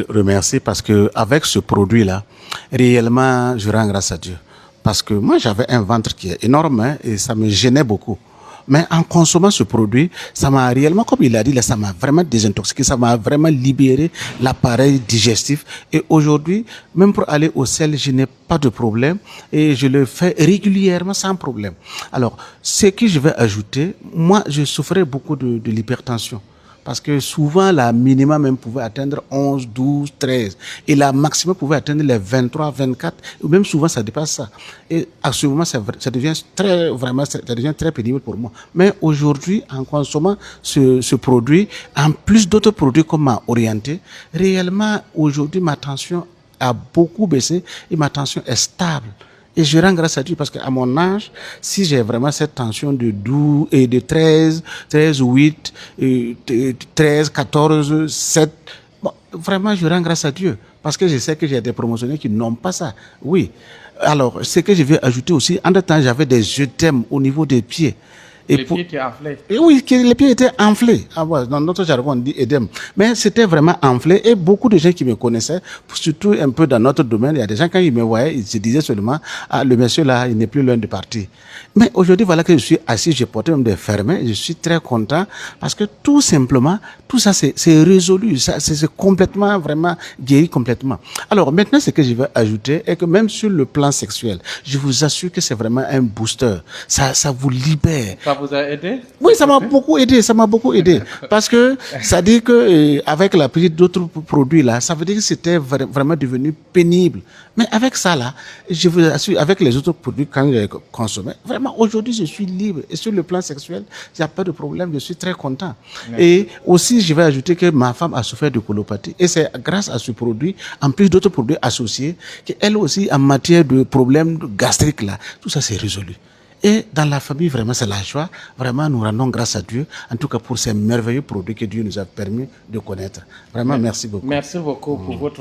Remercier parce que avec ce produit-là, réellement, je rends grâce à Dieu. Parce que moi, j'avais un ventre qui est énorme hein, et ça me gênait beaucoup. Mais en consommant ce produit, ça m'a réellement, comme il a dit, là, ça m'a vraiment désintoxiqué, ça m'a vraiment libéré l'appareil digestif. Et aujourd'hui, même pour aller au sel, je n'ai pas de problème et je le fais régulièrement sans problème. Alors, ce que je vais ajouter, moi, je souffrais beaucoup de l'hypertension. Parce que souvent, la minima même pouvait atteindre 11, 12, 13. Et la maximum pouvait atteindre les 23, 24. Ou même souvent, ça dépasse ça. Et à ce moment, ça devient vraiment, ça devient très pénible pour moi. Mais aujourd'hui, en consommant ce produit, en plus d'autres produits qu'on m'a orienté, réellement, aujourd'hui, ma tension a beaucoup baissé et ma tension est stable. Et je rends grâce à Dieu parce qu'à mon âge, si j'ai vraiment cette tension de 12 et de 13, 13, 8, 13, 14, 7, bon, vraiment je rends grâce à Dieu parce que je sais que j'ai des promotionnaires qui n'ont pas ça. Oui. Alors, ce que je vais ajouter aussi, en temps, j'avais des œdèmes au niveau des pieds. Les pieds étaient enflés. Et oui, les pieds étaient enflés. Ah ouais, dans notre jargon, on dit édème. Mais c'était vraiment enflé. Et beaucoup de gens qui me connaissaient, surtout un peu dans notre domaine, il y a des gens, quand ils me voyaient, ils se disaient seulement, ah, le monsieur là, il n'est plus loin de partir. Mais aujourd'hui, voilà que je suis assis, j'ai porté même des fermets, je suis très content parce que tout simplement, tout ça, c'est résolu. C'est complètement, vraiment guéri complètement. Alors maintenant, ce que je vais ajouter est que même sur le plan sexuel, je vous assure que c'est vraiment un booster. Ça vous libère. Ça vous a aidé? Oui, ça m'a beaucoup aidé, ça m'a beaucoup aidé. Parce que ça dit que avec la prise d'autres produits là, ça veut dire que c'était vraiment devenu pénible. Mais avec ça là, je vous assure, avec les autres produits quand j'ai consommé, vraiment aujourd'hui je suis libre. Et sur le plan sexuel, il n'y a pas de problème, je suis très content. Merci. Et aussi, je vais ajouter que ma femme a souffert de colopathie. Et c'est grâce à ce produit, en plus d'autres produits associés, qu'elle aussi, en matière de problèmes gastriques là, tout ça c'est résolu. Et dans la famille, vraiment, c'est la joie. Vraiment, nous rendons grâce à Dieu, en tout cas pour ces merveilleux produits que Dieu nous a permis de connaître. Vraiment, merci beaucoup. Merci beaucoup pour votre